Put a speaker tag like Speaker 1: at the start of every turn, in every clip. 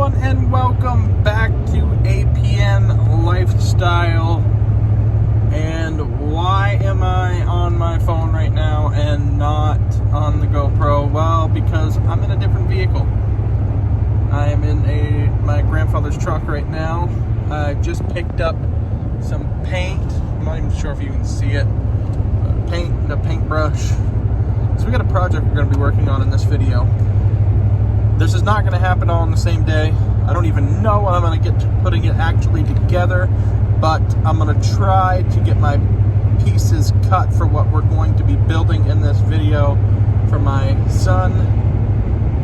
Speaker 1: everyone, and welcome back to APN Lifestyle. And why am I on my phone right now and not on the GoPro? Well, because I'm in a different vehicle. I am in my grandfather's truck right now. I just picked up some paint. I'm not even sure if you can see it. Paint and a paintbrush. So we got a project we're going to be working on in this video. This is not going to happen all on the same day. I don't even know when I'm going to get to putting it actually together, but I'm going to try to get my pieces cut for what we're going to be building in this video for my son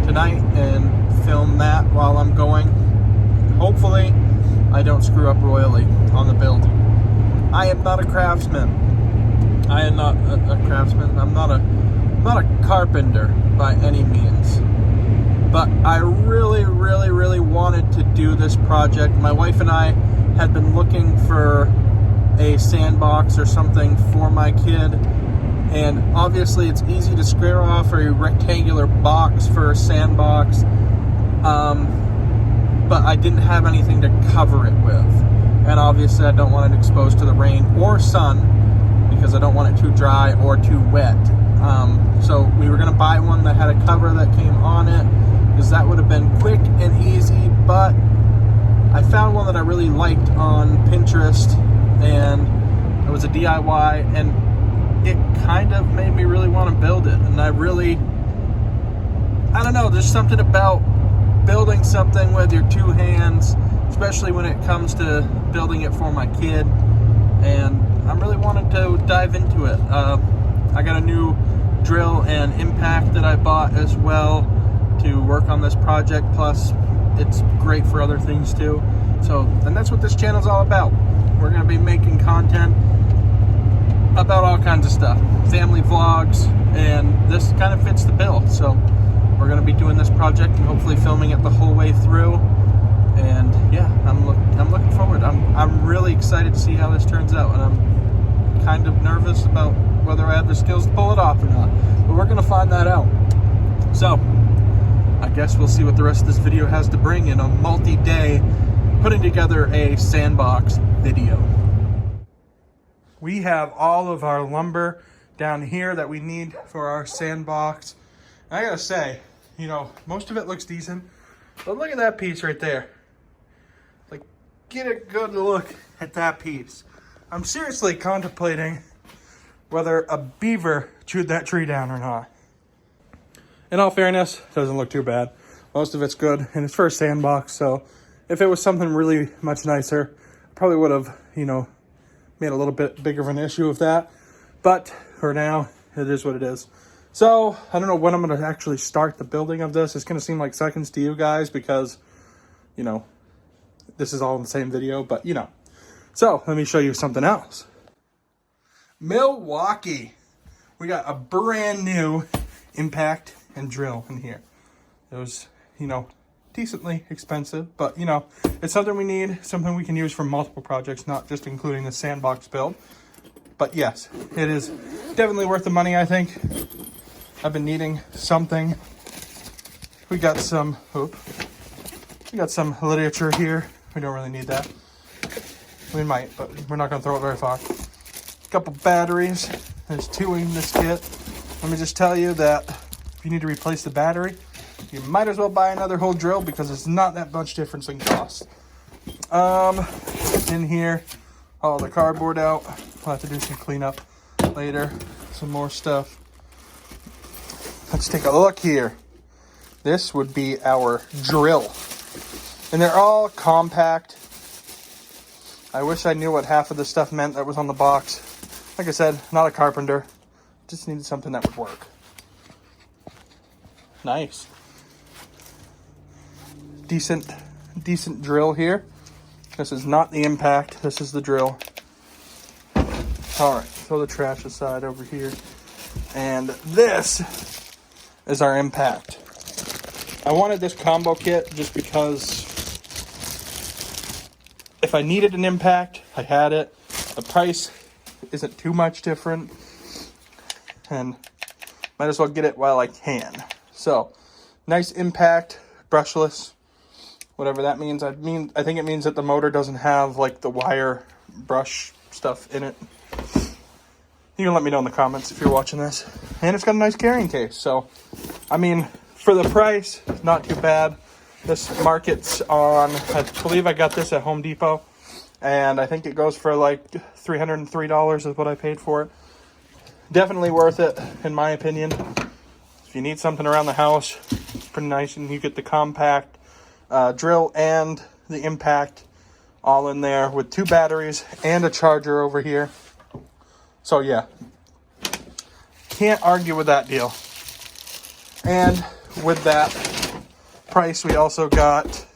Speaker 1: tonight and film that while I'm going. Hopefully, I don't screw up royally on the build. I am not a craftsman. I am not a craftsman. I'm not a carpenter by any means. But I really wanted to do this project. My wife and I had been looking for a sandbox or something for my kid. And obviously it's easy to square off a rectangular box for a sandbox. But I didn't have anything to cover it with. And obviously I don't want it exposed to the rain or sun because I don't want it too dry or too wet. So we were gonna buy one that had a cover that came on it, because that would have been quick and easy, but I found one that I really liked on Pinterest, and it was a DIY, and it kind of made me really want to build it. And I don't know, there's something about building something with your two hands, especially when it comes to building it for my kid, and I'm really wanting to dive into it. I got a new drill and impact that I bought as well to work on this project, plus it's great for other things too. And that's what this channel is all about. We're going to be making content about all kinds of stuff, family vlogs, and this kind of fits the bill. So we're going to be doing this project and hopefully filming it the whole way through. And yeah, I'm looking forward. I'm really excited to see how this turns out, and I'm kind of nervous about whether I have the skills to pull it off or not, but we're going to find that out. So I guess we'll see what the rest of this video has to bring in a multi-day putting together a sandbox video. We have all of our lumber down here that we need for our sandbox. And I gotta say, most of it looks decent, but look at that piece right there. Like, get a good look at that piece. I'm seriously contemplating whether a beaver chewed that tree down or not. In all fairness, it doesn't look too bad. Most of it's good, and it's for a sandbox, so if it was something really much nicer, I probably would have, made a little bit bigger of an issue of that. But for now, it is what it is. So, I don't know when I'm going to actually start the building of this. It's going to seem like seconds to you guys because, this is all in the same video, but, So, let me show you something else. Milwaukee. We got a brand new impact and drill in here. It was, decently expensive, but it's something we need, something we can use for multiple projects, not just including the sandbox build. But yes, it is definitely worth the money, I think. I've been needing something. We got some literature here. We don't really need that. We might, but we're not gonna throw it very far. A couple batteries. There's 2 in this kit. Let me just tell you that if you need to replace the battery, you might as well buy another whole drill because it's not that much difference in cost. In here, all the cardboard out. We'll have to do some cleanup later. Some more stuff. Let's take a look here. This would be our drill. And they're all compact. I wish I knew what half of the stuff meant that was on the box. Like I said, not a carpenter. Just needed something that would work. Nice. Decent drill here. This is not the impact. This is the drill. All right, throw the trash aside over here. And this is our impact. I wanted this combo kit just because if I needed an impact, I had it. The price isn't too much different. And might as well get it while I can. So, nice impact, brushless. whatever that means. I think it means that the motor doesn't have like the wire brush stuff in it. You can let me know in the comments if you're watching this. And it's got a nice carrying case. So, I mean, for the price, not too bad. This market's on, I believe I got this at Home Depot. And I think it goes for like $303 is what I paid for it. Definitely worth it, in my opinion. If you need something around the house, it's pretty nice. And you get the compact drill and the impact all in there with 2 batteries and a charger over here. So yeah, can't argue with that deal. And with that price, we also got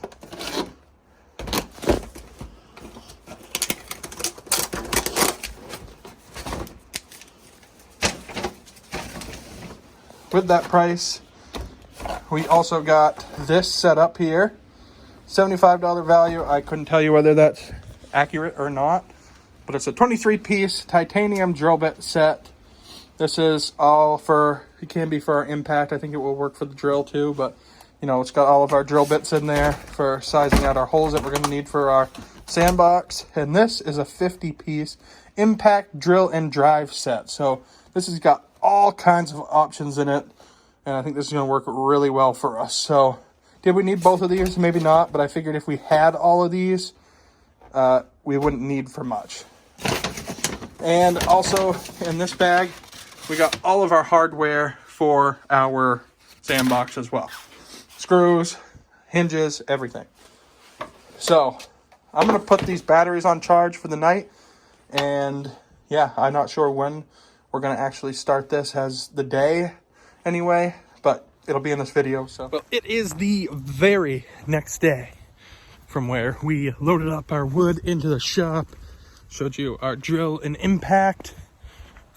Speaker 1: this setup here. $75 value. I couldn't tell you whether that's accurate or not, but it's a 23-piece titanium drill bit set. This is all for, it can be for our impact. I think it will work for the drill too, but you know, it's got all of our drill bits in there for sizing out our holes that we're going to need for our sandbox. And this is a 50-piece impact drill and drive set. So this has got all kinds of options in it, and I think this is going to work really well for us. So did we need both of these? Maybe not, but I figured if we had all of these, we wouldn't need for much. And also in this bag, we got all of our hardware for our sandbox as well. Screws, hinges, everything. So I'm going to put these batteries on charge for the night. And yeah, I'm not sure when we're going to actually start this as the day anyway, but it'll be in this video. So, well, it is the very next day from where we loaded up our wood into the shop, showed you our drill and impact,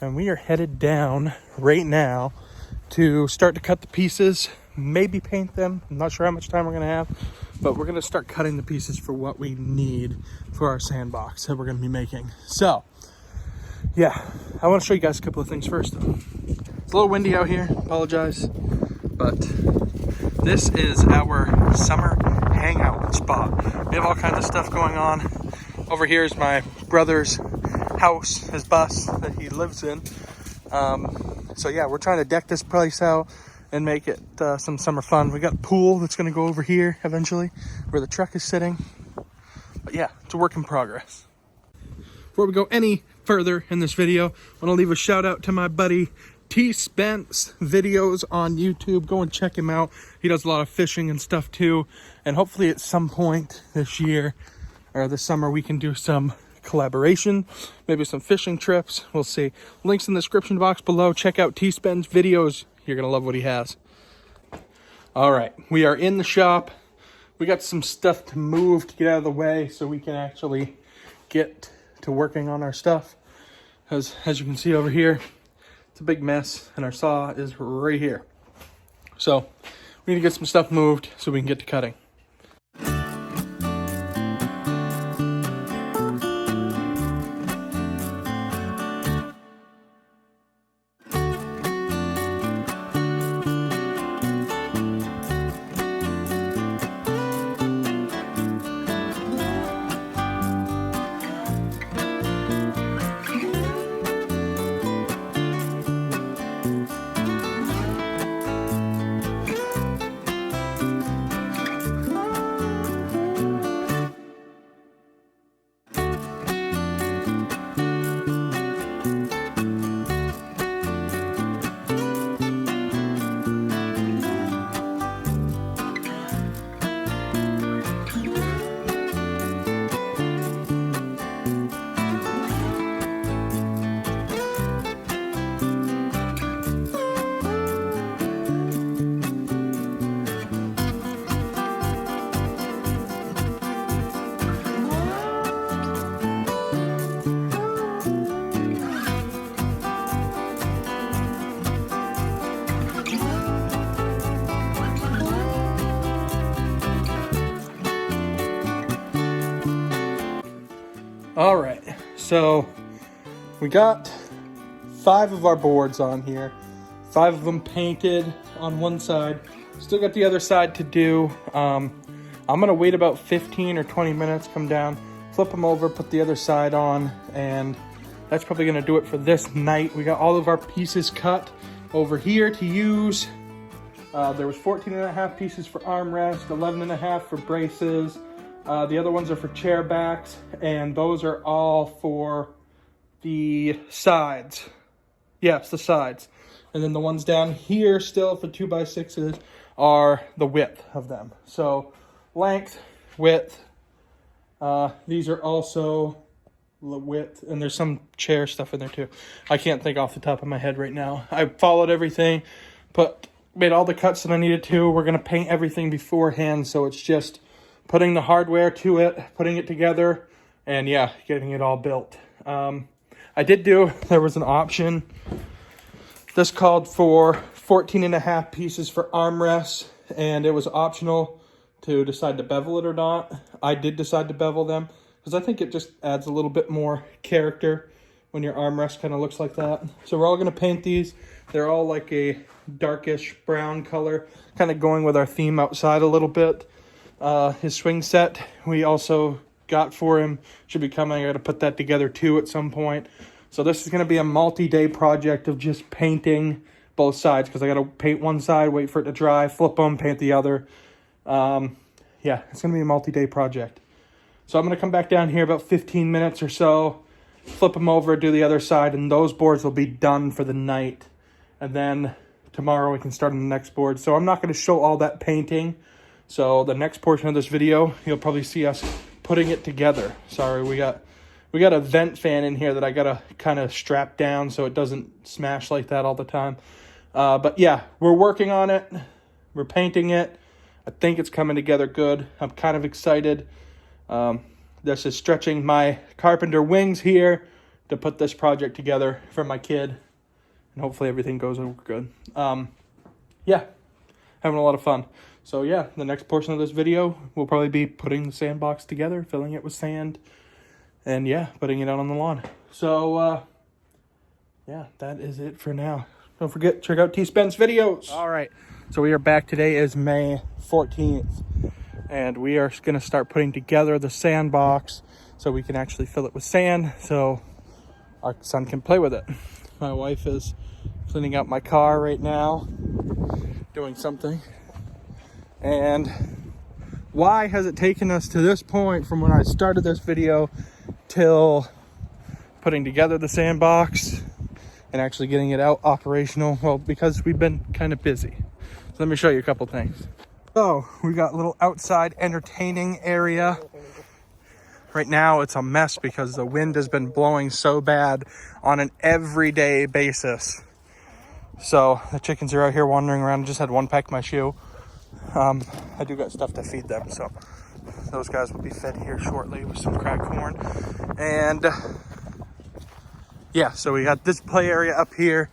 Speaker 1: and we are headed down right now to start to cut the pieces, maybe paint them. I'm not sure how much time we're going to have, but we're going to start cutting the pieces for what we need for our sandbox that we're going to be making. So yeah, I want to show you guys a couple of things first. It's a little windy out here, apologize, but this is our summer hangout spot. We have all kinds of stuff going on. Over here is my brother's house, his bus that he lives in. So yeah, we're trying to deck this place out and make it some summer fun. We got a pool that's going to go over here eventually where the truck is sitting. But yeah, it's a work in progress. Before we go any further in this video, I want to leave a shout out to my buddy T Spence videos on YouTube. Go and check him out. He does a lot of fishing and stuff too. And hopefully at some point this year or this summer we can do some collaboration, maybe some fishing trips. We'll see. Links in the description box below. Check out T Spence videos. You're gonna love what he has. All right, we are in the shop. We got some stuff to move to get out of the way so we can actually get to working on our stuff. As you can see over here, it's a big mess, and our saw is right here. So we need to get some stuff moved so we can get to cutting. All right, so we got 5 of our boards on here, 5 of them painted on one side. Still got the other side to do. I'm I'm gonna wait about 15 or 20 minutes, come down, flip them over, put the other side on, and that's probably gonna do it for this night. We got all of our pieces cut over here to use. There was 14.5 pieces for armrest, 11.5 for braces. The other ones are for chair backs, and those are all for the sides. Yes, the sides. And then the ones down here still for 2x6s are the width of them. So length, width. These are also the width, and there's some chair stuff in there too. I can't think off the top of my head right now. I followed everything, made all the cuts that I needed to. We're gonna paint everything beforehand, so it's just putting the hardware to it, putting it together, and yeah, getting it all built. There was an option. This called for 14.5 pieces for armrests, and it was optional to decide to bevel it or not. I did decide to bevel them because I think it just adds a little bit more character when your armrest kind of looks like that. So we're all going to paint these. They're all like a darkish brown color, kind of going with our theme outside a little bit. His swing set we also got for him should be coming. I got to put that together too at some point. So this is going to be a multi-day project of just painting both sides, because I got to paint one side, wait for it to dry, flip them, paint the other. Yeah, it's going to be a multi-day project. So I'm going to come back down here about 15 minutes or so, flip them over, do the other side, and those boards will be done for the night. And then tomorrow we can start on the next board. So I'm not going to show all that painting. So the next portion of this video, you'll probably see us putting it together. Sorry, we got a vent fan in here that I got to kind of strap down so it doesn't smash like that all the time. But yeah, we're working on it. We're painting it. I think it's coming together good. I'm kind of excited. This is stretching my carpenter wings here to put this project together for my kid. And hopefully everything goes over good. Yeah, having a lot of fun. So yeah, the next portion of this video will probably be putting the sandbox together, filling it with sand, and yeah, putting it out on the lawn. So yeah, that is it for now. Don't forget, check out T-Spence videos. All right, so we are back. Today is May 14th, and we are going to start putting together the sandbox so we can actually fill it with sand so our son can play with it. My wife is cleaning out my car right now, doing something. And why has it taken us to this point from when I started this video till putting together the sandbox and actually getting it out operational? Well, because we've been kind of busy. So let me show you a couple things. So we got a little outside entertaining area. Right now it's a mess because the wind has been blowing so bad on an everyday basis. So the chickens are out here wandering around. I just had one peck my shoe. I do got stuff to feed them, so those guys will be fed here shortly with some cracked corn. And yeah, so we got this play area up here.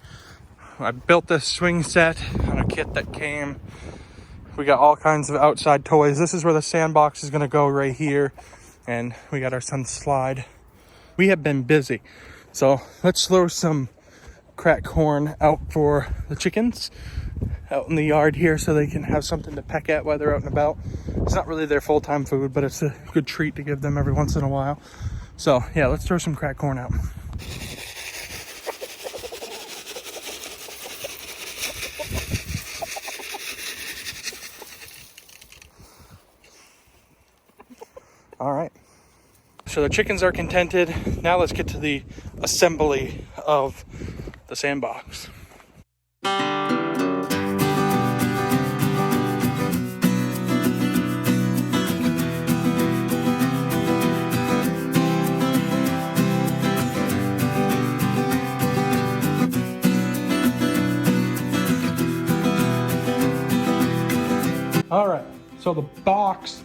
Speaker 1: I built this swing set on a kit that came. We got all kinds of outside toys. This is where the sandbox is going to go, right here. And we got our son's slide. We have been busy, so let's throw some cracked corn out for the chickens out in the yard here so they can have something to peck at while they're out and about. It's not really their full-time food, but it's a good treat to give them every once in a while. So yeah, let's throw some cracked corn out. All right, so the chickens are contented. Now let's get to the assembly of the sandbox. All right, so the box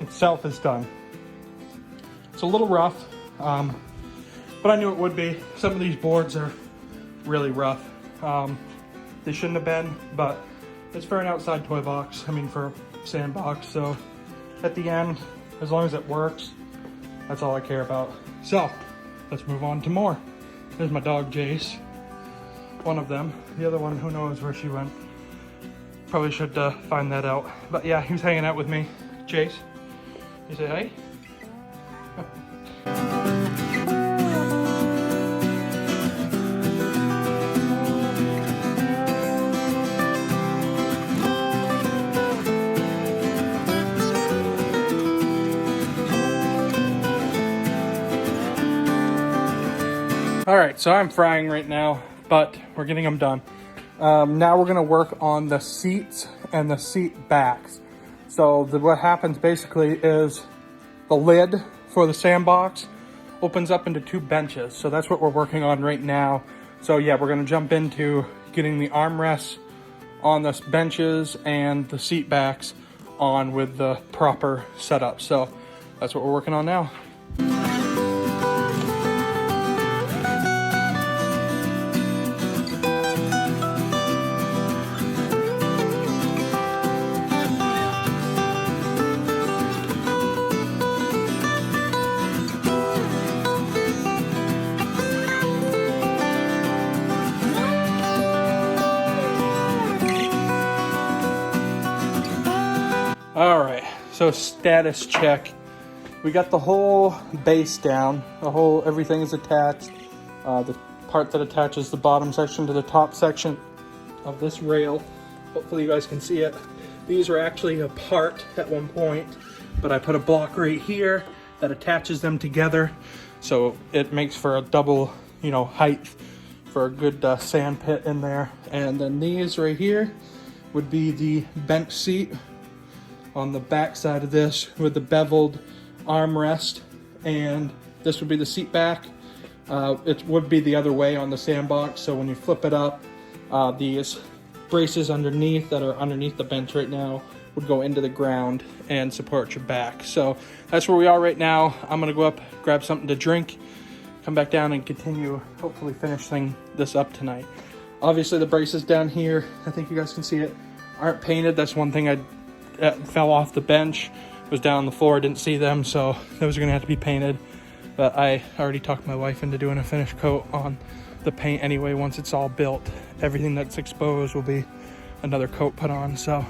Speaker 1: itself is done. It's a little rough, but I knew it would be. Some of these boards are really rough. They shouldn't have been, but it's for an outside toy box. I mean, for a sandbox. So at the end, as long as it works, that's all I care about. So let's move on to more. There's my dog, Jace. One of them. The other one, who knows where she went. Probably should find that out. But yeah, he was hanging out with me. Chase, you say hi? All right, so I'm frying right now, but we're getting them done. Now we're gonna work on the seats and the seat backs. So what happens basically is the lid for the Sandbox opens up into 2 benches. So that's what we're working on right now. So yeah, we're gonna jump into getting the armrests on the benches and the seat backs on with the proper setup. So that's what we're working on now. All right, so status check. We got the whole base down, everything is attached. The part that attaches the bottom section to the top section of this rail. Hopefully you guys can see it. These were actually apart at one point, but I put a block right here that attaches them together. So it makes for a double, height for a good sand pit in there. And then these right here would be the bench seat on the back side of this with the beveled armrest, and this would be the seat back. It would be the other way on the Sandbox, so when you flip it up, these braces underneath that are underneath the bench right now would go into the ground and support your back. So that's where we are right now. I'm gonna go up, grab something to drink, come back down and continue, hopefully finishing this up tonight. Obviously the braces down here, I think you guys can see it, aren't painted. That's one thing I fell off the bench, was down on the floor, didn't see them, so those are gonna have to be painted. But I already talked my wife into doing a finish coat on the paint anyway. Once it's all built, everything that's exposed will be another coat put on. So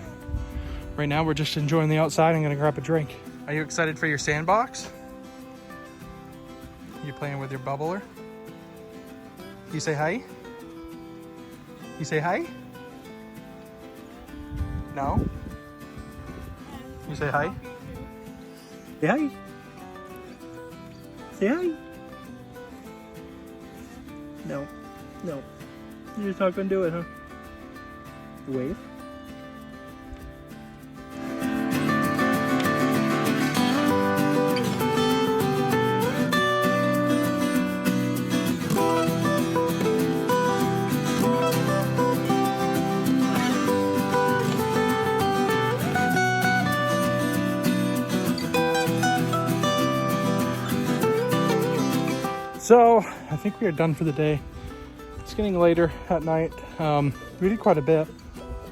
Speaker 1: right now we're just enjoying the outside. I'm gonna grab a drink. Are you excited for your Sandbox? You playing with your bubbler? You say hi? You say hi? No? You say hi? Say hi. Say hi. No. No. You're just not gonna do it, huh? Wave. So I think we are done for the day. It's getting later at night. We did quite a bit.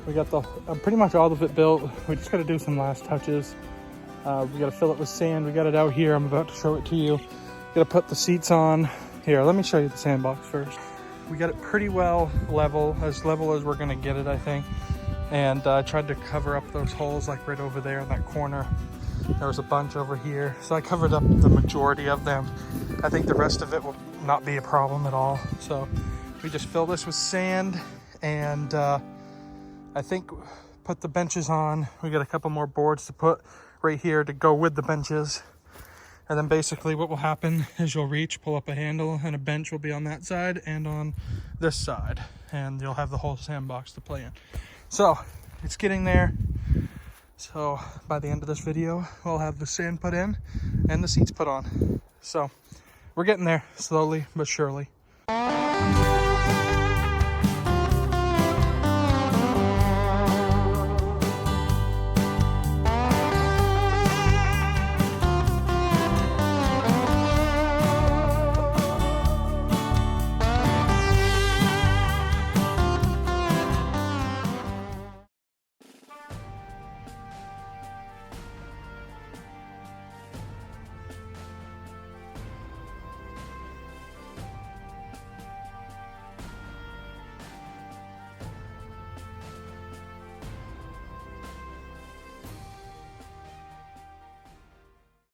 Speaker 1: We got the pretty much all of it built. We just got to do some last touches. We got to fill it with sand. We got it out here. I'm about to show it to you. Got to put the seats on. Here, let me show you the Sandbox first. We got it pretty well level as we're gonna get it, I think. And I tried to cover up those holes like right over there in that corner. There was a bunch over here. So I covered up the majority of them. I think the rest of it will not be a problem at all. So we just fill this with sand and I think put the benches on. We got a couple more boards to put right here to go with the benches. And then basically what will happen is you'll reach, pull up a handle, and a bench will be on that side and on this side. And you'll have the whole Sandbox to play in. So it's getting there. So by the end of this video, we'll have the sand put in and the seats put on. So we're getting there slowly but surely.